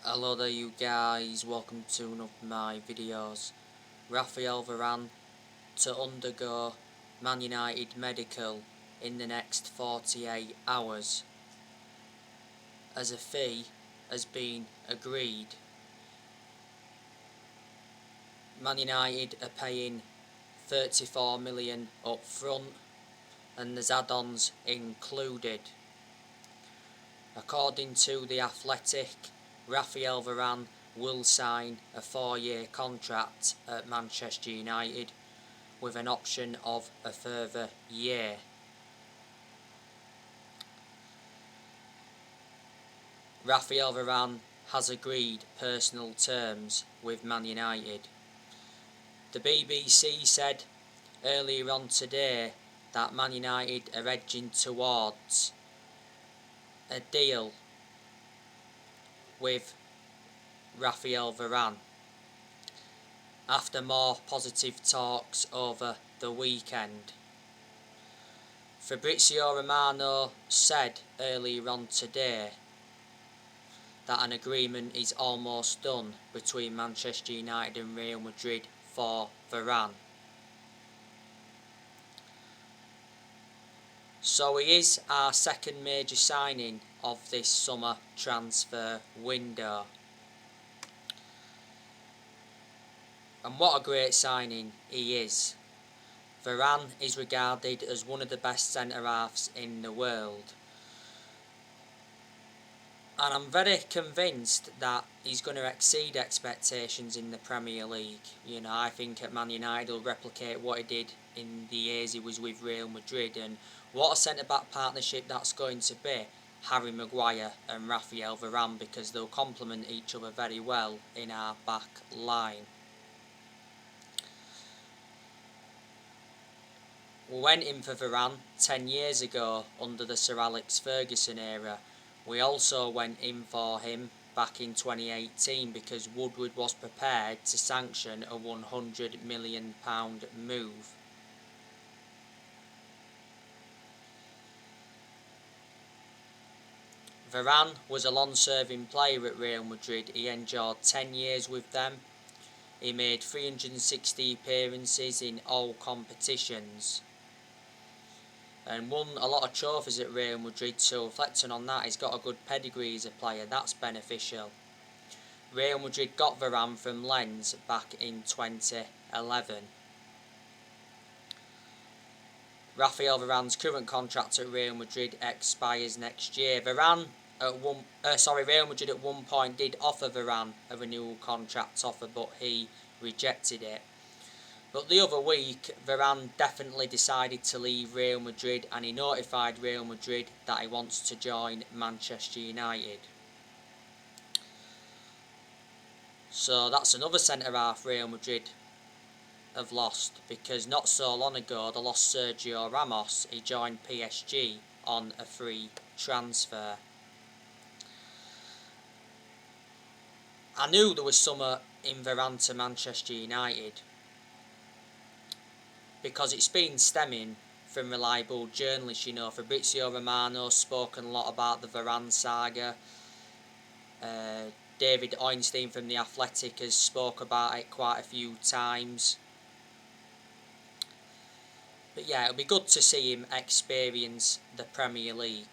Hello there you guys, welcome to one of my videos. Raphael Varane to undergo Man United medical in the next 48 hours as a fee has been agreed. Man United are paying 34 million up front and there's add-ons included. According to The Athletic, Raphael Varane will sign a 4-year contract at Manchester United with an option of a further year. Raphael Varane has agreed personal terms with Man United. The BBC said earlier on today that Man United are edging towards a deal with Raphael Varane after more positive talks over the weekend. Fabrizio Romano said earlier on today that an agreement is almost done between Manchester United and Real Madrid for Varane. So he is our second major signing of this summer transfer window. And what a great signing he is. Varane is regarded as one of the best centre-halves in the world. And I'm very convinced that he's going to exceed expectations in the Premier League. I think at Man United he'll replicate what he did in the years he was with Real Madrid. And what a centre-back partnership that's going to be, Harry Maguire and Raphael Varane, because they'll complement each other very well in our back line. We went in for Varane 10 years ago under the Sir Alex Ferguson era. We also went in for him back in 2018 because Woodward was prepared to sanction a £100 million move. Varane was a long-serving player at Real Madrid. He endured 10 years with them. He made 360 appearances in all competitions and won a lot of trophies at Real Madrid, so reflecting on that, he's got a good pedigree as a player. That's beneficial. Real Madrid got Varane from Lens back in 2011. Raphael Varane's current contract at Real Madrid expires next year. Real Madrid at one point did offer Varane a renewal contract offer, but he rejected it. But the other week, Varane definitely decided to leave Real Madrid and he notified Real Madrid that he wants to join Manchester United. So that's another centre-half Real Madrid have lost, because not so long ago they lost Sergio Ramos. He joined PSG on a free transfer. I knew there was something in Varane to Manchester United, because it's been stemming from reliable journalists. Fabrizio Romano spoken a lot about the Varane saga. David Ornstein from The Athletic has spoke about it quite a few times. But yeah, it'll be good to see him experience the Premier League.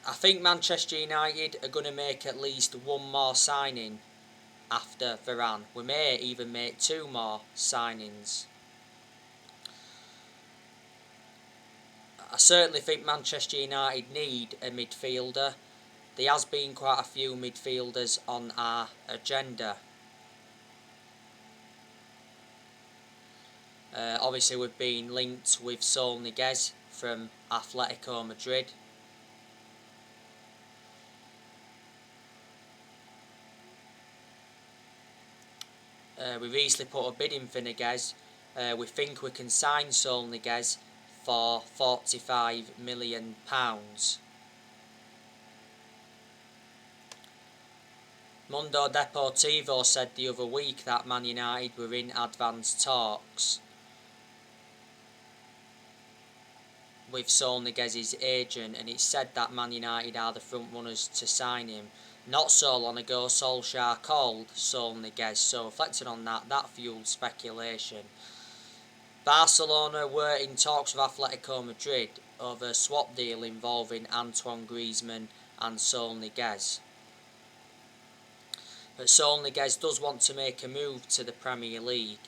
I think Manchester United are going to make at least one more signing after Varane. We may even make 2 more signings. I certainly think Manchester United need a midfielder. There has been quite a few midfielders on our agenda. Obviously we've been linked with Saul Niguez from Atletico Madrid. We recently put a bid in for Niguez. We think we can sign Saul Niguez for £45 million. Mundo Deportivo said the other week that Man United were in advanced talks. with Saul Niguez's agent, and it's said that Man United are the front runners to sign him. Not so long ago, Solskjaer called Saul Niguez, so reflecting on that, that fueled speculation. Barcelona were in talks with Atletico Madrid over a swap deal involving Antoine Griezmann and Saul Niguez. But Saul Niguez does want to make a move to the Premier League.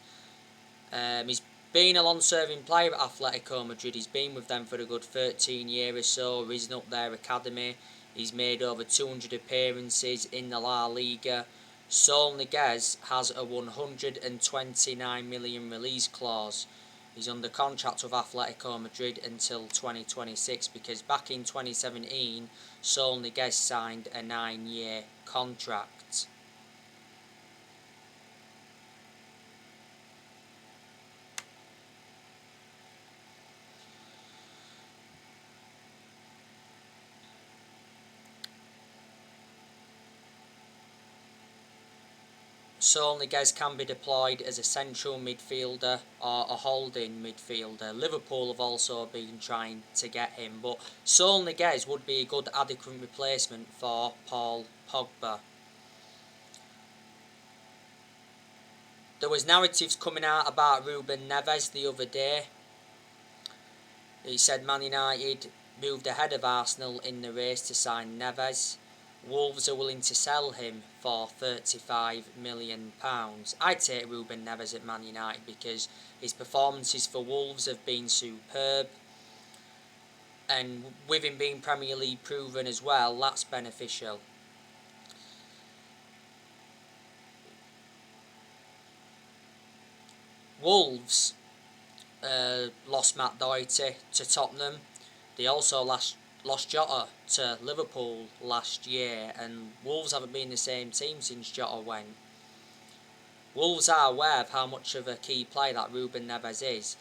He's been a long-serving player at Atletico Madrid. He's been with them for a good 13 years or so, risen up their academy. He's made over 200 appearances in the La Liga. Saul Niguez has a 129 million release clause. He's under contract with Atletico Madrid until 2026, because back in 2017, Saul Niguez signed a 9-year contract. Saul Niguez can be deployed as a central midfielder or a holding midfielder. Liverpool have also been trying to get him, but Saul Niguez would be a good adequate replacement for Paul Pogba. There was narratives coming out about Ruben Neves the other day. He said Man United moved ahead of Arsenal in the race to sign Neves. Wolves are willing to sell him for £35 million. I'd take Ruben Neves at Man United because his performances for Wolves have been superb. And with him being Premier League proven as well, that's beneficial. Wolves lost Matt Doherty to Tottenham. They also lost Jota to Liverpool last year, and Wolves haven't been the same team since Jota went. Wolves are aware of how much of a key player that Ruben Neves is.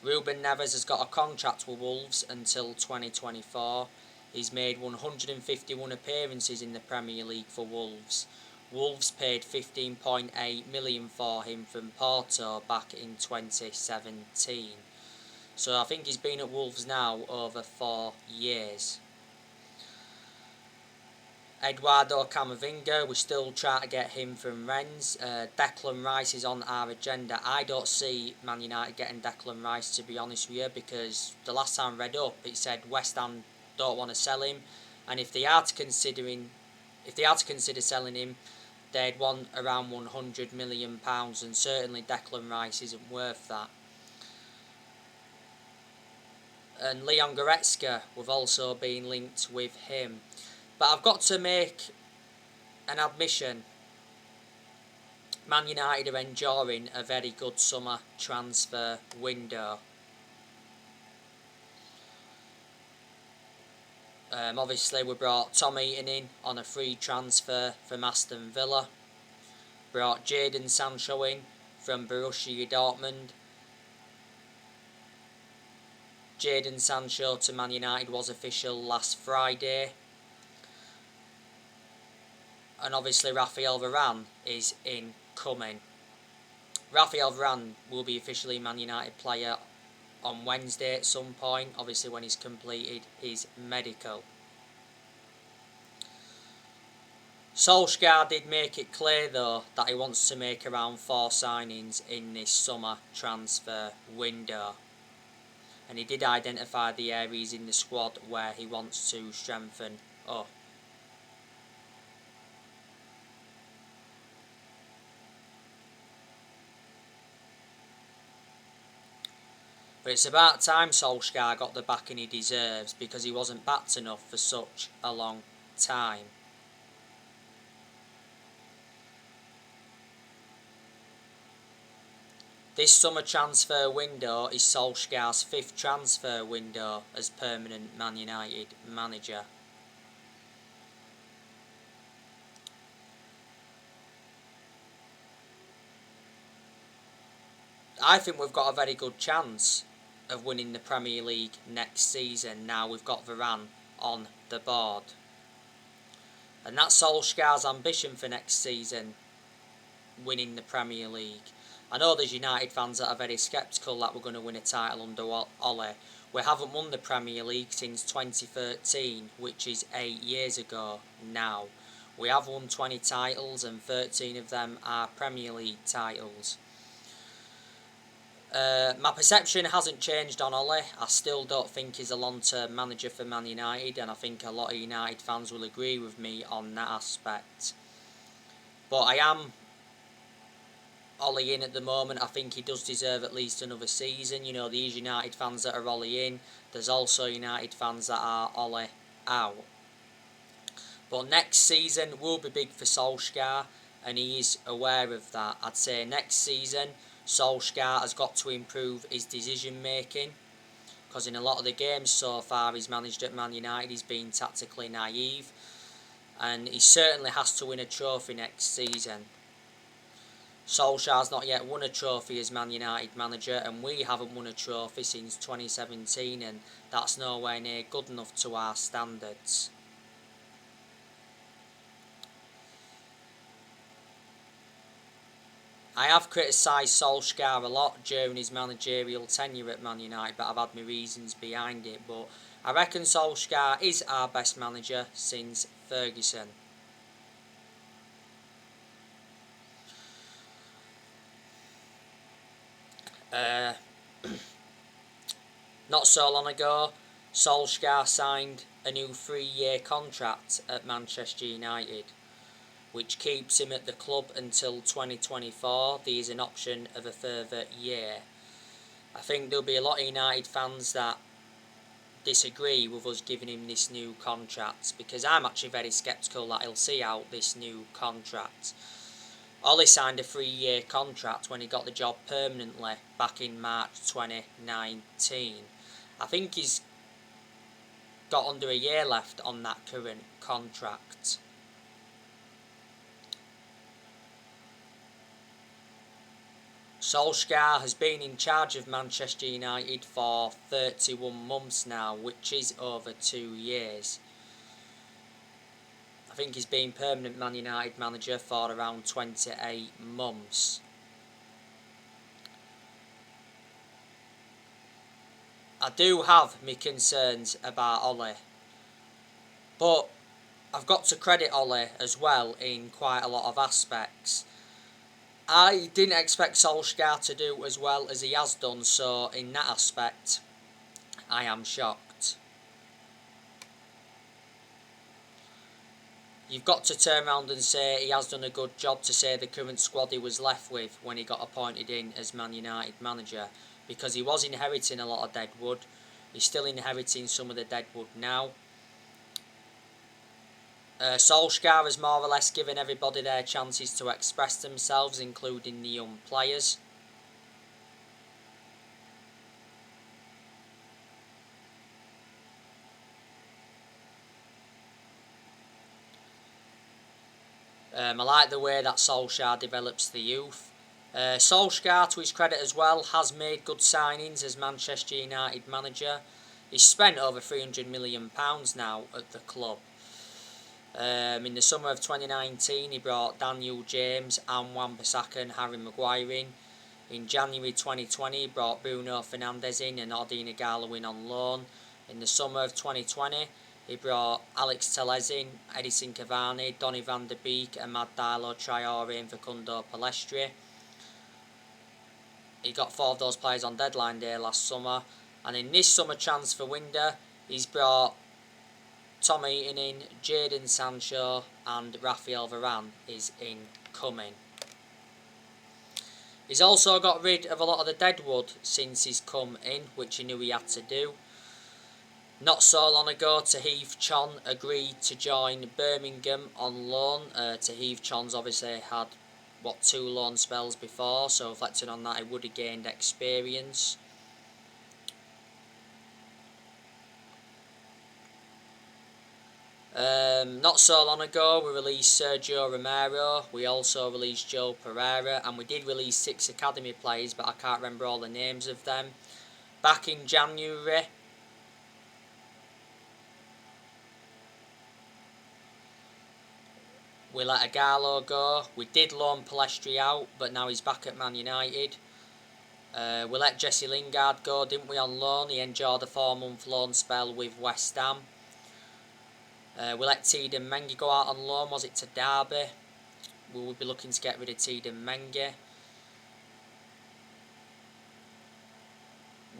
Ruben Neves has got a contract with Wolves until 2024. He's made 151 appearances in the Premier League for Wolves. Wolves paid £15.8 million for him from Porto back in 2017. So I think he's been at Wolves now over 4 years. Eduardo Camavinga, we're still trying to get him from Rennes. Declan Rice is on our agenda. I don't see Man United getting Declan Rice, to be honest with you, because the last time I read up it said West Ham don't want to sell him, and if they are to consider selling him, they'd want around £100 million, and certainly Declan Rice isn't worth that. And Leon Goretzka, we've also been linked with him. But I've got to make an admission. Man United are enjoying a very good summer transfer window. Obviously, we brought Tom Eaton in on a free transfer from Aston Villa. Brought Jadon Sancho in from Borussia Dortmund. Jadon Sancho to Man United was official last Friday. And obviously Raphael Varane is incoming. Raphael Varane will be officially Man United player on Wednesday at some point, obviously when he's completed his medical. Solskjaer did make it clear though that he wants to make around 4 signings in this summer transfer window. And he did identify the areas in the squad where he wants to strengthen up. But it's about time Solskjaer got the backing he deserves, because he wasn't backed enough for such a long time. This summer transfer window is Solskjaer's 5th transfer window as permanent Man United manager. I think we've got a very good chance of winning the Premier League next season. Now we've got Varane on the board. And that's Solskjaer's ambition for next season, winning the Premier League. I know there's United fans that are very sceptical that we're going to win a title under Ole. We haven't won the Premier League since 2013, which is 8 years ago now. We have won 20 titles and 13 of them are Premier League titles. My perception hasn't changed on Ole. I still don't think he's a long-term manager for Man United, and I think a lot of United fans will agree with me on that aspect. But I am Ole in at the moment. I think he does deserve at least another season. You know, these United fans that are Ole in, there's also United fans that are Ole out. But next season will be big for Solskjaer, and he is aware of that. I'd say next season Solskjaer has got to improve his decision making, because in a lot of the games so far he's managed at Man United he's been tactically naive, and he certainly has to win a trophy next season. Solskjaer's not yet won a trophy as Man United manager, and we haven't won a trophy since 2017, and that's nowhere near good enough to our standards. I have criticised Solskjaer a lot during his managerial tenure at Man United, but I've had my reasons behind it. But I reckon Solskjaer is our best manager since Ferguson. Not so long ago, Solskjaer signed a new 3-year contract at Manchester United, which keeps him at the club until 2024. There is an option of a further year. I think there'll be a lot of United fans that disagree with us giving him this new contract, because I'm actually very sceptical that he'll see out this new contract. Ole signed a 3-year contract when he got the job permanently back in March 2019. I think he's got under a year left on that current contract. Solskjaer has been in charge of Manchester United for 31 months now, which is over 2 years. I think he's been permanent Man United manager for around 28 months. I do have my concerns about Ole, but I've got to credit Ole as well in quite a lot of aspects. I didn't expect Solskjaer to do as well as he has done, so in that aspect, I am shocked. You've got to turn around and say he has done a good job to say the current squad he was left with when he got appointed in as Man United manager, because he was inheriting a lot of deadwood. He's still inheriting some of the deadwood now. Solskjaer has more or less given everybody their chances to express themselves, including the young players. I like the way that Solskjaer develops the youth. Solskjaer, to his credit as well, has made good signings as Manchester United manager. He's spent over £300 million now at the club. In the summer of 2019, he brought Daniel James, Wan-Bissaka and Harry Maguire in. In January 2020, he brought Bruno Fernandes in and Odion Ighalo in on loan. In the summer of 2020, he brought Alex Telles in, Edison Cavani, Donny van der Beek, Amad Diallo, Traore and Facundo Pellistri. He got 4 of those players on deadline day last summer. And in this summer transfer window, he's brought Tom Heaton in, Jadon Sancho and Raphael Varane is incoming. He's also got rid of a lot of the deadwood since he's come in, which he knew he had to do. Not so long ago, Tahith Chon agreed to join Birmingham on loan. Tahith Chon's obviously had, 2 loan spells before, so reflecting on that, he would have gained experience. Not so long ago, we released Sergio Romero. We also released Joe Pereira, and we did release 6 academy players, but I can't remember all the names of them. Back in January, We let Agallo go. We did loan Palestri out, but now he's back at Man United. We let Jesse Lingard go, didn't we, on loan? He enjoyed a 4-month loan spell with West Ham. We let Teden Mengi go out on loan, was it to Derby? We would be looking to get rid of Teden Mengi.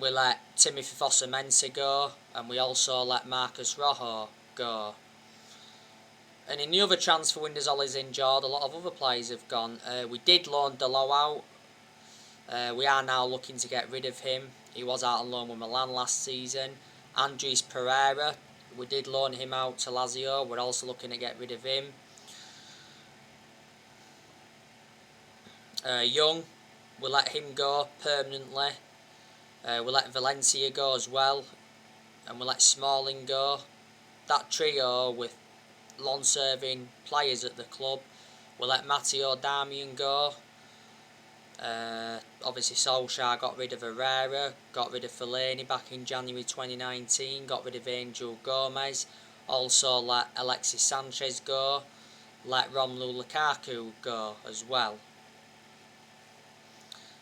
We let Timothy Fosu-Mensah go, and we also let Marcus Rojo go. And in the other transfer windows Ollie's enjoyed, a lot of other players have gone. We did loan Delo out. We are now looking to get rid of him. He was out on loan with Milan last season. Andres Pereira, we did loan him out to Lazio. We're also looking to get rid of him. Young, we let him go permanently. We let Valencia go as well. And we let Smalling go. That trio with long-serving players at the club. We let Matteo Darmian go. Obviously Solskjaer got rid of Herrera, got rid of Fellaini back in January 2019, got rid of Angel Gomez, also let Alexis Sanchez go, let Romelu Lukaku go as well.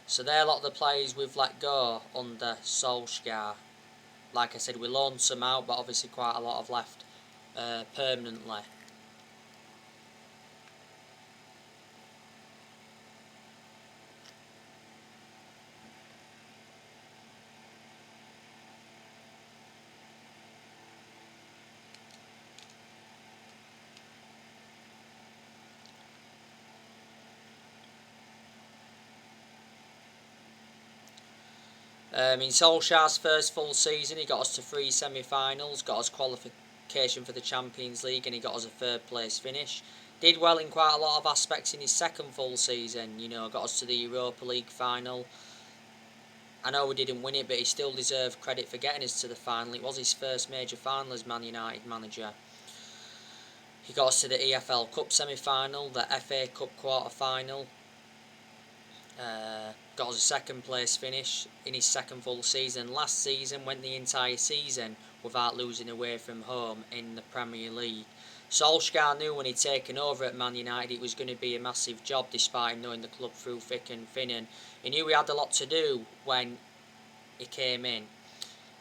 So they're a lot of the players we've let go under Solskjaer. Like I said, we loaned some out, but obviously quite a lot have left permanently. In Solskjaer's first full season, he got us to 3 semi-finals, got us qualification for the Champions League, and he got us a 3rd place finish. Did well in quite a lot of aspects in his second full season, got us to the Europa League final. I know we didn't win it, but he still deserved credit for getting us to the final. It was his first major final as Man United manager. He got us to the EFL Cup semi-final, the FA Cup quarter-final. Got us a 2nd place finish in his second full season. Last season went the entire season without losing away from home in the Premier League. Solskjaer knew when he'd taken over at Man United it was going to be a massive job, despite him knowing the club through thick and thin, and he knew he had a lot to do when he came in.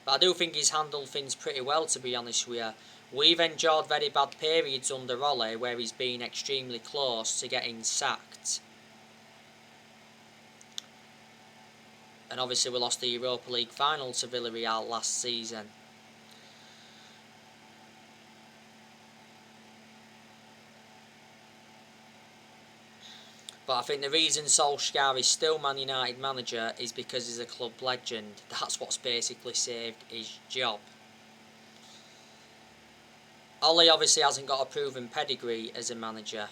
But I do think he's handled things pretty well, to be honest with you. We've enjoyed very bad periods under Ole where he's been extremely close to getting sacked. And obviously we lost the Europa League final to Villarreal last season. But I think the reason Solskjaer is still Man United manager is because he's a club legend. That's what's basically saved his job. Ole obviously hasn't got a proven pedigree as a manager,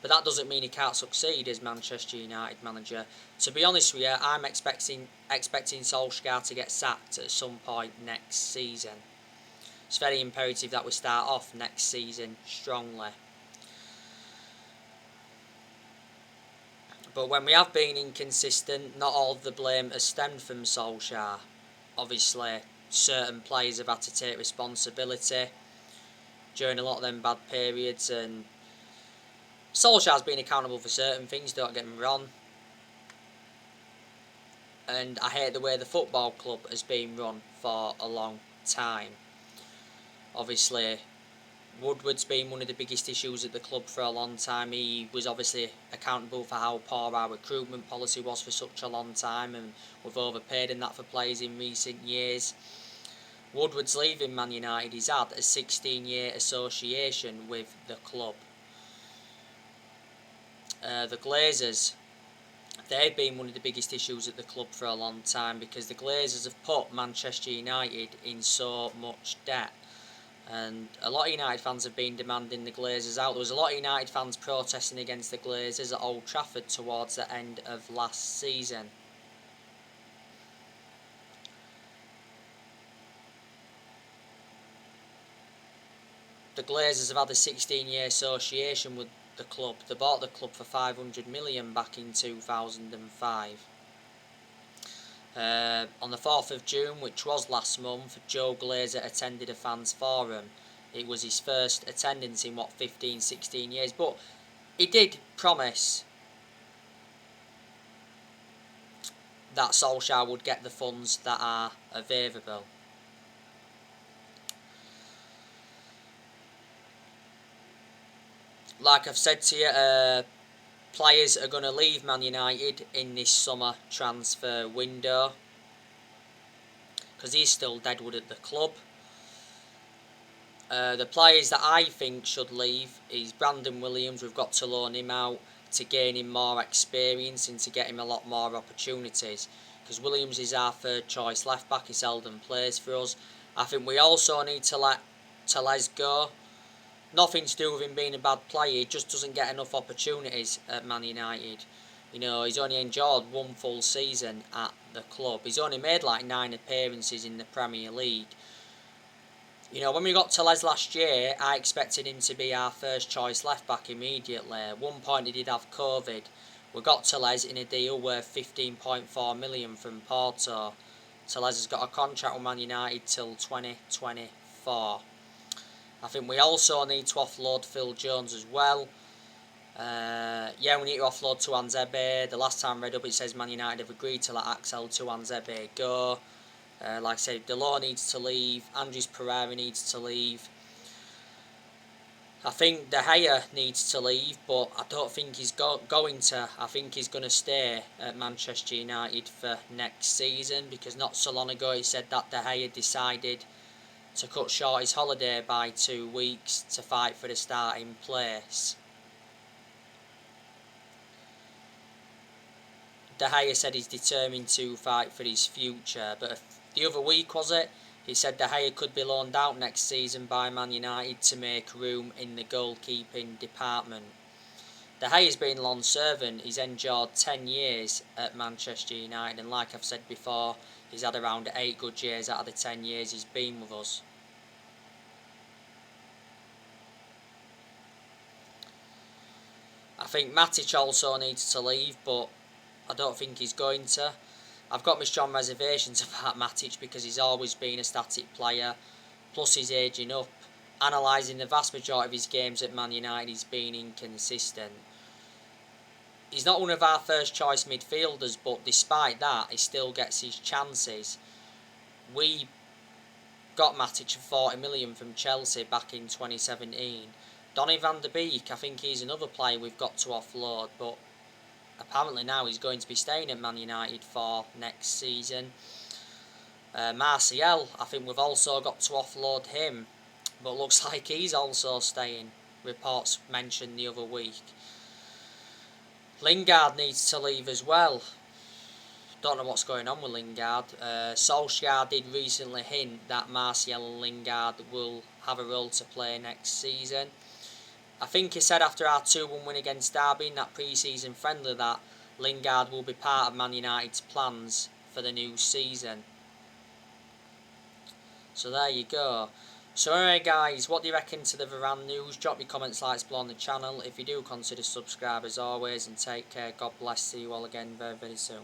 but that doesn't mean he can't succeed as Manchester United manager. To be honest with you, I'm expecting Solskjaer to get sacked at some point next season. It's very imperative that we start off next season strongly. But when we have been inconsistent, not all of the blame has stemmed from Solskjaer. Obviously, certain players have had to take responsibility during a lot of them bad periods, and Solskjaer's been accountable for certain things, don't get me wrong. And I hate the way the football club has been run for a long time. Obviously, Woodward's been one of the biggest issues at the club for a long time. He was obviously accountable for how poor our recruitment policy was for such a long time, and we've overpaid in that for players in recent years. Woodward's leaving Man United. He's had a 16-year association with the club. The Glazers, they've been one of the biggest issues at the club for a long time, because the Glazers have put Manchester United in so much debt. And a lot of United fans have been demanding the Glazers out. There was a lot of United fans protesting against the Glazers at Old Trafford towards the end of last season. The Glazers have had a 16-year association with the club. They bought the club for $500 million back in 2005. On the 4th of June, which was last month, Joe Glazer attended a fans forum. It was his first attendance in, 15, 16 years. But he did promise that Solskjaer would get the funds that are available. Like I've said to you, players are going to leave Man United in this summer transfer window because he's still deadwood at the club. The players that I think should leave is Brandon Williams. We've got to loan him out to gain him more experience and to get him a lot more opportunities, because Williams is our third choice left back. He seldom plays for us. I think we also need to let Telles go. Nothing to do with him being a bad player, he just doesn't get enough opportunities at Man United. You know, he's only enjoyed one full season at the club. He's only made like 9 appearances in the Premier League. You know, when we got Telles last year, I expected him to be our first choice left back immediately. At one point he did have COVID. We got Telles in a deal worth 15.4 million from Porto. Telles has got a contract with Man United till 2024. I think we also need to offload Phil Jones as well. We need to offload Tuanzebe. The last time I read up, it says Man United have agreed to let Axel Tuanzebe go. Like I said, Delors needs to leave. Andres Pereira needs to leave. I think De Gea needs to leave, but I don't think he's going to. I think he's going to stay at Manchester United for next season, because not so long ago he said that De Gea decided to cut short his holiday by 2 weeks to fight for the starting place. De Gea said he's determined to fight for his future, but the other week, was it, he said De Gea could be loaned out next season by Man United to make room in the goalkeeping department. De Gea's been long servant. He's endured 10 years at Manchester United, and like I've said before, he's had around 8 good years out of the 10 years he's been with us. I think Matic also needs to leave, but I don't think he's going to. I've got my strong reservations about Matic because he's always been a static player, plus he's ageing up. Analysing the vast majority of his games at Man United, he's been inconsistent. He's not one of our first choice midfielders, but despite that, he still gets his chances. We got Matic for 40 million from Chelsea back in 2017. Donny van der Beek, I think he's another player we've got to offload, but apparently now he's going to be staying at Man United for next season. Martial, I think we've also got to offload him, but looks like he's also staying. Reports mentioned the other week. Lingard needs to leave as well. Don't know what's going on with Lingard. Solskjaer did recently hint that Martial and Lingard will have a role to play next season. I think he said after our 2-1 win against Derby in that pre-season friendly that Lingard will be part of Man United's plans for the new season. So there you go. So anyway guys, what do you reckon to the Varane news? Drop your comments, likes below on the channel. If you do, consider subscribe as always, and take care. God bless. See you all again very, very soon.